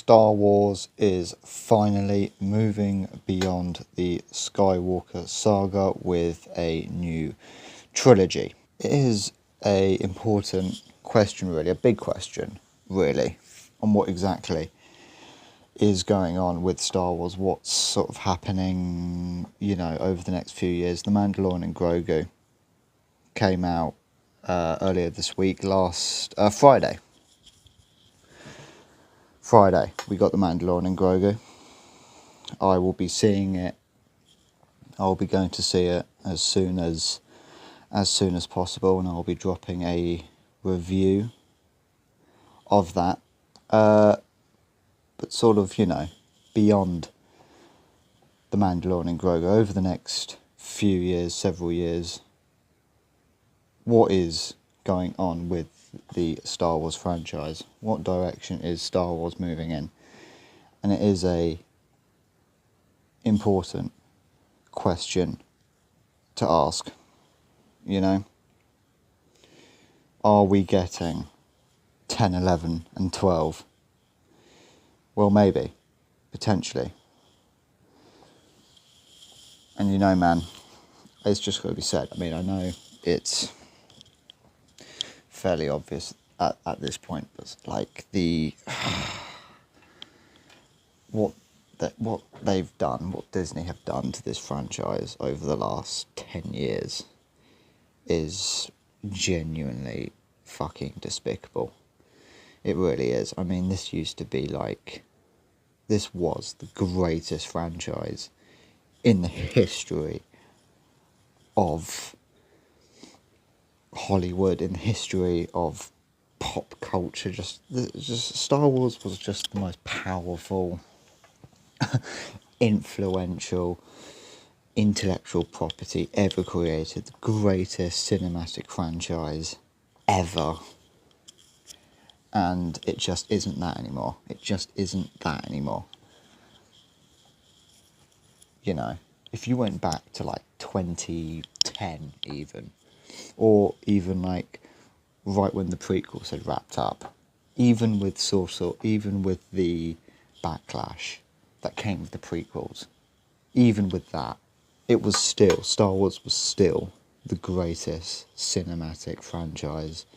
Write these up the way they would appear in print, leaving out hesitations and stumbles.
Star Wars is finally moving beyond the Skywalker saga with a new trilogy. It is an important question, really, a big question, really, on what exactly is going on with Star Wars, what's sort of happening, over the next few years. The Mandalorian and Grogu came out earlier this week, last Friday. We got The Mandalorian and Grogu. I will be seeing it. I'll be going to see it as soon as possible, and I'll be dropping a review of that. But sort of, beyond The Mandalorian and Grogu, over the next few years, several years, what is going on with the Star Wars franchise? What direction is Star Wars moving in? And it is a important question to ask. Are we getting 10, 11 and 12? Well, maybe, potentially. And man, it's just got to be said. I mean, I know it's fairly obvious at this point, but like what they've done, what Disney have done to this franchise over the last 10 years is genuinely fucking despicable. It really is. I mean, this was the greatest franchise in the history of Hollywood, in the history of pop culture. Just Star Wars was just the most powerful, influential, intellectual property ever created, the greatest cinematic franchise ever. And it just isn't that anymore. If you went back to like 2010 even, or even like right when the prequels had wrapped up, even with the backlash that came with the prequels, even with that, Star Wars was still the greatest cinematic franchise,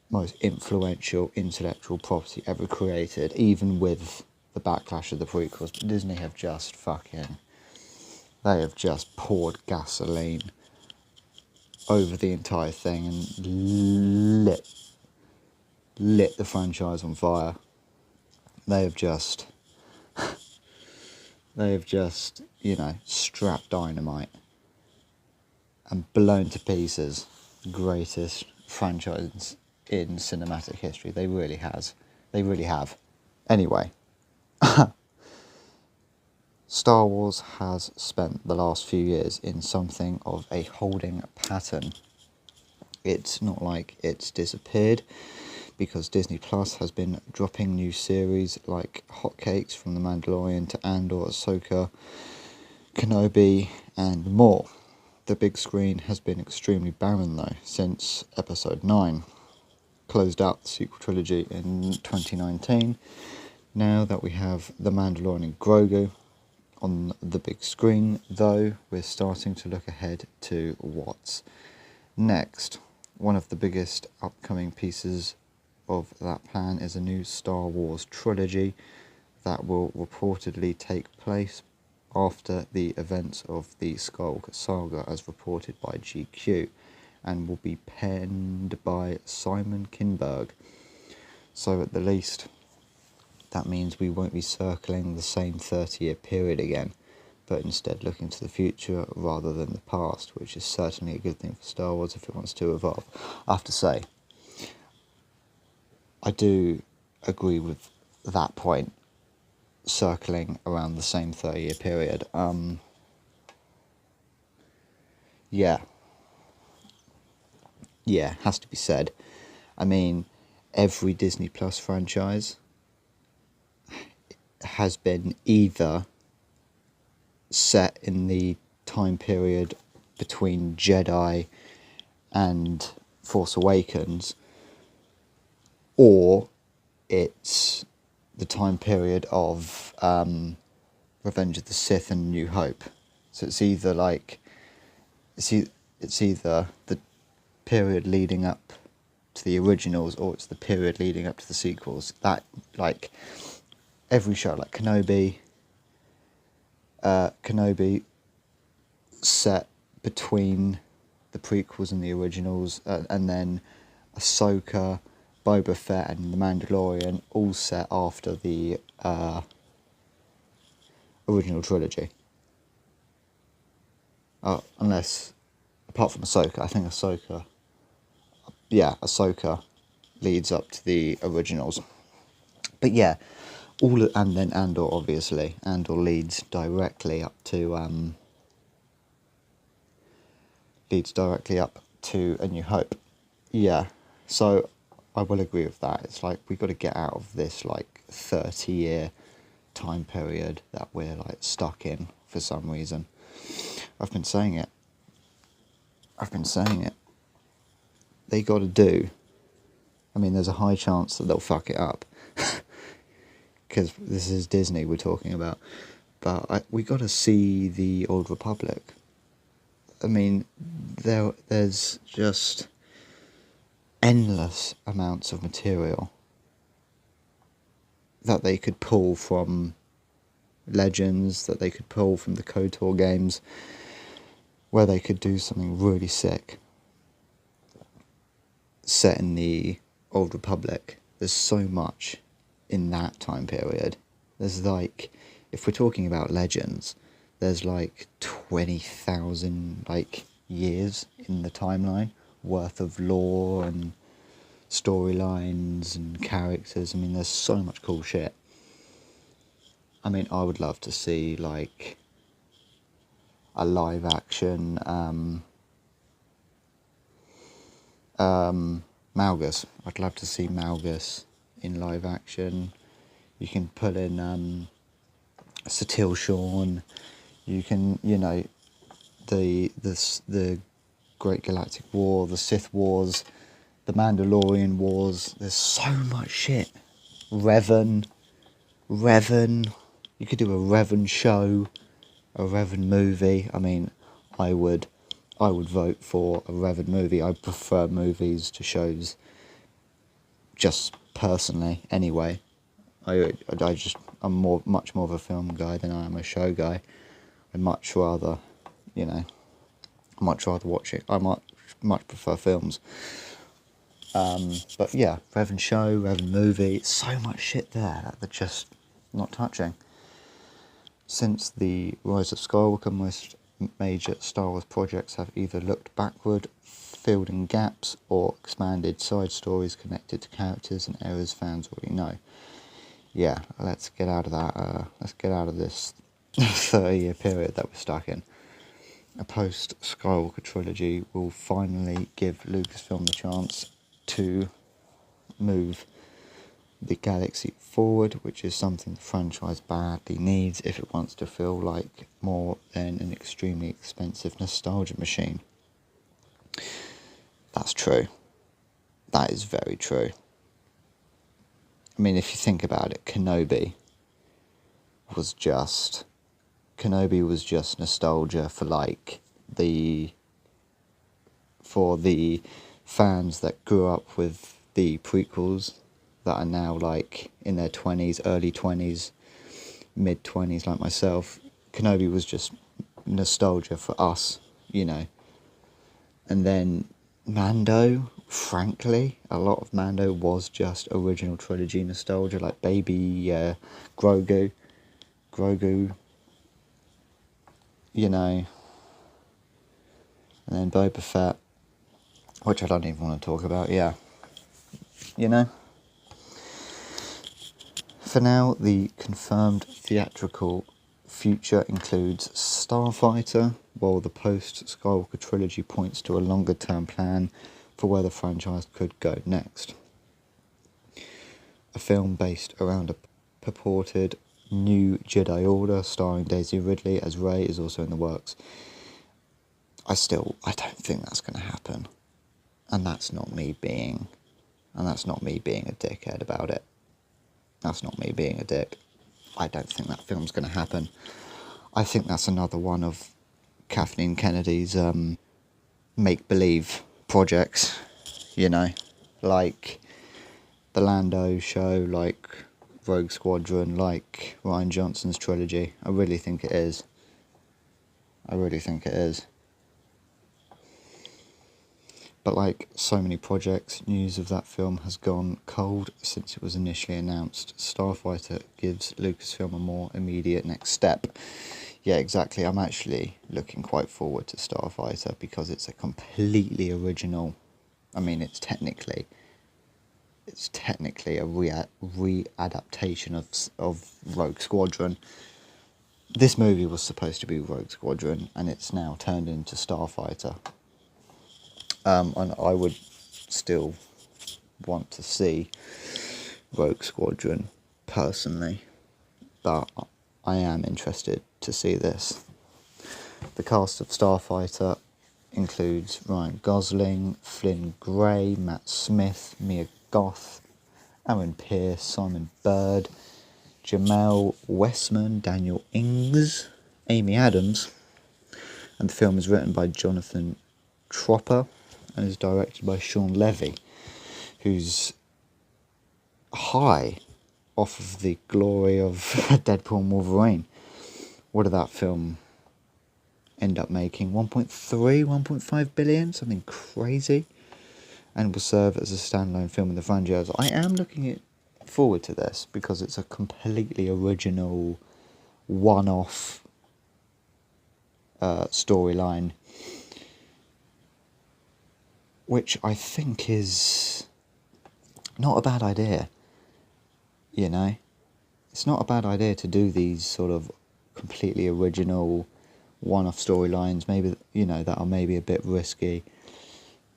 most influential intellectual property ever created, even with the backlash of the prequels. But Disney have just poured gasoline over the entire thing and lit the franchise on fire. They have just strapped dynamite and blown to pieces the greatest franchise in cinematic history. They really have. Anyway, Star Wars has spent the last few years in something of a holding pattern. It's not like it's disappeared, because Disney Plus has been dropping new series like hotcakes, from The Mandalorian to Andor, Ahsoka, Kenobi, and more. The big screen has been extremely barren, though, since Episode 9 closed out the sequel trilogy in 2019. Now that we have The Mandalorian and Grogu on the big screen, though, we're starting to look ahead to what's next. One of the biggest upcoming pieces of that plan is a new Star Wars trilogy that will reportedly take place after the events of the Skywalker saga, as reported by GQ, and will be penned by Simon Kinberg. So at the least, that means we won't be circling the same 30-year period again, but instead looking to the future rather than the past, which is certainly a good thing for Star Wars if it wants to evolve. I have to say, I do agree with that point, circling around the same 30-year period. Yeah, has to be said. I mean, every Disney Plus franchise has been either set in the time period between Jedi and Force Awakens, or it's the time period of Revenge of the Sith and New Hope. So it's either like it's either the period leading up to the originals or it's the period leading up to the sequels. That, like, every show, like Kenobi set between the prequels and the originals, and then Ahsoka, Boba Fett and The Mandalorian all set after the original trilogy. Unless, apart from Ahsoka, I think Ahsoka leads up to the originals. But yeah, and then Andor, obviously. Andor leads directly up to A New Hope. Yeah, so I will agree with that. It's like we've got to get out of this like 30-year time period that we're like stuck in for some reason. I've been saying it. They got to do. I mean, there's a high chance that they'll fuck it up. Because this is Disney we're talking about. But we got to see the Old Republic. I mean, there's just endless amounts of material that they could pull from Legends, that they could pull from the KOTOR games, where they could do something really sick set in the Old Republic. There's so much in that time period. There's like, if we're talking about Legends, there's like 20,000 like years in the timeline worth of lore and storylines and characters. I mean, there's so much cool shit. I mean, I would love to see like a live action Malgus. I'd love to see Malgus in live action. You can put in Satil Shawn. You can, the Great Galactic War, the Sith Wars, the Mandalorian Wars. There's so much shit. Revan. You could do a Revan show, a Revan movie. I mean, I would vote for a Revan movie. I prefer movies to shows, just personally. Anyway, I'm much more of a film guy than I am a show guy. I'd much rather watch it. I much prefer films. But yeah, Revan show, Revan movie. So much shit there that they're just not touching. Since the Rise of Skywalker, most major Star Wars projects have either looked backward, filled in gaps, or expanded side stories connected to characters and eras fans already know. Yeah, let's get out of that. Let's get out of this 30-year period that we're stuck in. A post-Skywalker trilogy will finally give Lucasfilm the chance to move the galaxy forward, which is something the franchise badly needs if it wants to feel like more than an extremely expensive nostalgia machine. That's true. That is very true. I mean, if you think about it, Kenobi was just nostalgia for the fans that grew up with the prequels, that are now like in their 20s, early 20s, mid 20s like myself. Kenobi was just nostalgia for us, And then Mando, frankly, a lot of Mando was just original trilogy nostalgia, like baby Grogu, and then Boba Fett, which I don't even want to talk about, For now, the confirmed theatrical future includes Starfighter, while the post-Skywalker trilogy points to a longer-term plan for where the franchise could go next. A film based around a purported new Jedi Order starring Daisy Ridley as Rey is also in the works. I don't think that's going to happen. And that's not me being a dickhead about it. That's not me being a dick. I don't think that film's going to happen. I think that's another one of Kathleen Kennedy's make-believe projects, you know, like the Lando show, like Rogue Squadron, like Rian Johnson's trilogy. I really think it is. I really think it is. But like so many projects, news of that film has gone cold since it was initially announced. Starfighter gives Lucasfilm a more immediate next step. Yeah, exactly. I'm actually looking quite forward to Starfighter because it's a completely original. I mean, it's technically a re-adaptation of Rogue Squadron. This movie was supposed to be Rogue Squadron, and it's now turned into Starfighter. And I would still want to see Rogue Squadron personally, but I am interested to see this. The cast of Starfighter includes Ryan Gosling, Flynn Gray, Matt Smith, Mia Goth, Aaron Pierce, Simon Bird, Jamel Westman, Daniel Ings, Amy Adams, and the film is written by Jonathan Tropper and is directed by Sean Levy, who's high off of the glory of Deadpool and Wolverine. What did that film end up making? 1.3, 1.5 billion, something crazy, and will serve as a standalone film in the franchise. I am looking forward to this because it's a completely original, one-off storyline, which I think is not a bad idea, you know? It's not a bad idea to do these sort of completely original one-off storylines, maybe, you know, that are maybe a bit risky,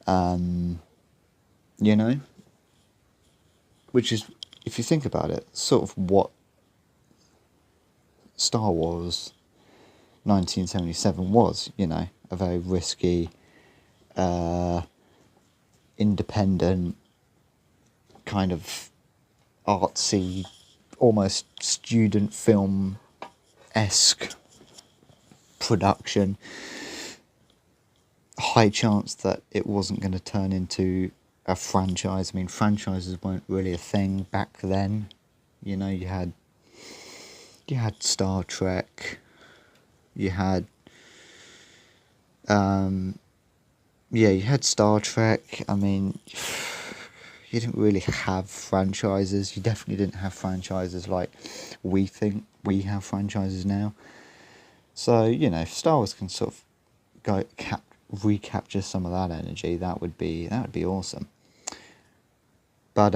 you know? Which is, if you think about it, sort of what Star Wars 1977 was, you know? A very risky, independent, kind of artsy, almost student film-esque production. High chance that it wasn't going to turn into a franchise. I mean, franchises weren't really a thing back then. You know, you had Star Trek, you had you had Star Trek. I mean, you didn't really have franchises. You definitely didn't have franchises like we think we have franchises now. So, you know, if Star Wars can sort of recapture some of that energy, that would be awesome. But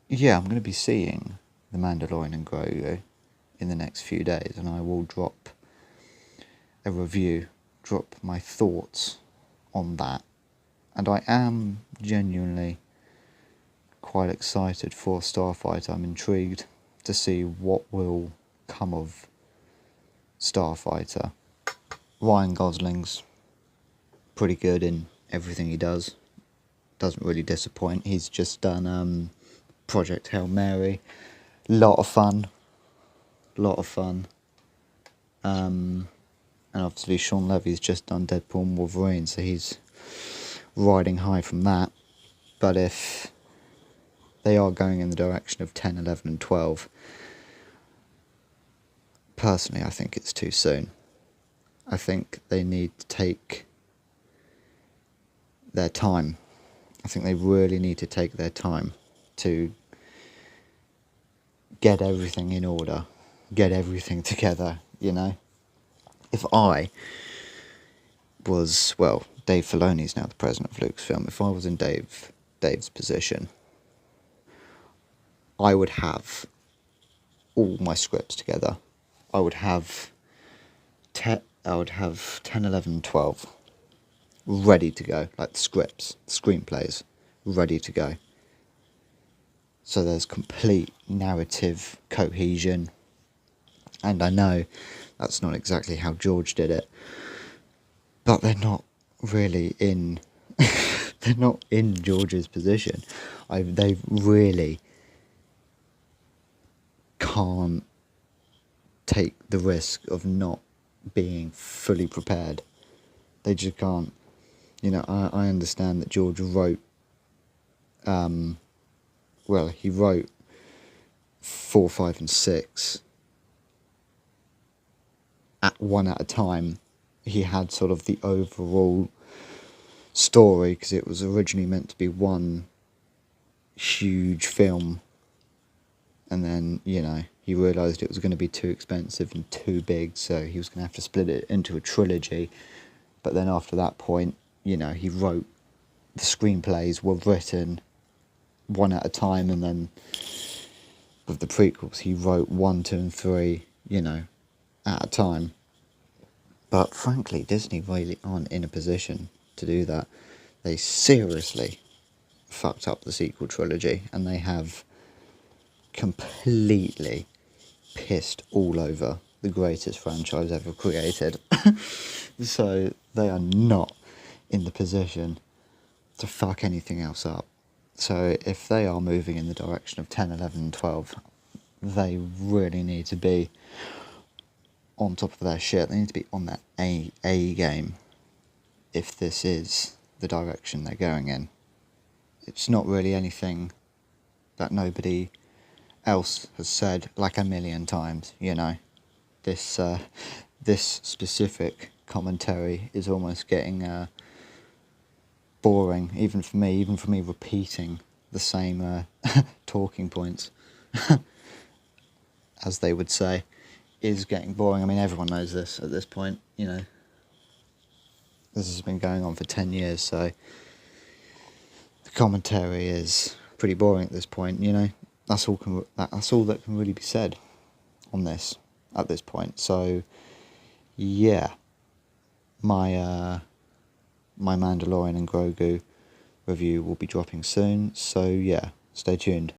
yeah, I'm going to be seeing The Mandalorian and Grogu in the next few days, and I will drop a review, drop my thoughts on that. And I am genuinely quite excited for Starfighter. I'm intrigued to see what will come of Starfighter. Ryan Gosling's pretty good in everything he does. Doesn't really disappoint. He's just done Project Hail Mary. Lot of fun. And obviously Sean Levy's just done Deadpool and Wolverine, so he's riding high from that. But if they are going in the direction of 10, 11 and 12, personally I think it's too soon. I think they need to take their time. I think they really need to take their time to get everything in order, get everything together, you know? If I was, well, Dave Filoni's now the president of Lucasfilm, if I was in Dave's position, I would have all my scripts together. I would have 10, 11, 12 ready to go, like the scripts, screenplays, ready to go. So there's complete narrative cohesion. And I know that's not exactly how George did it, but they're not really in they're not in George's position. They've really can't take the risk of not being fully prepared. They just can't. I understand that George wrote, he wrote 4, 5 and 6 one at a time. He had sort of the overall story, because it was originally meant to be one huge film, and then he realised it was going to be too expensive and too big, so he was going to have to split it into a trilogy. But then after that point, he wrote, the screenplays were written one at a time, and then with the prequels he wrote 1, 2 and 3 at a time. But frankly, Disney really aren't in a position to do that. They seriously fucked up the sequel trilogy, and they have completely pissed all over the greatest franchise ever created. So they are not in the position to fuck anything else up. So if they are moving in the direction of 10, 11 and 12, they really need to be on top of their shit. They need to be on that A game if this is the direction they're going in. It's not really anything that nobody else has said like a million times, This specific commentary is almost getting boring, even for me repeating the same talking points, as they would say, is getting boring. I mean, everyone knows this at this point, This has been going on for 10 years, so the commentary is pretty boring at this point, That's all that can really be said on this at this point. So, yeah, my Mandalorian and Grogu review will be dropping soon. So, yeah, stay tuned.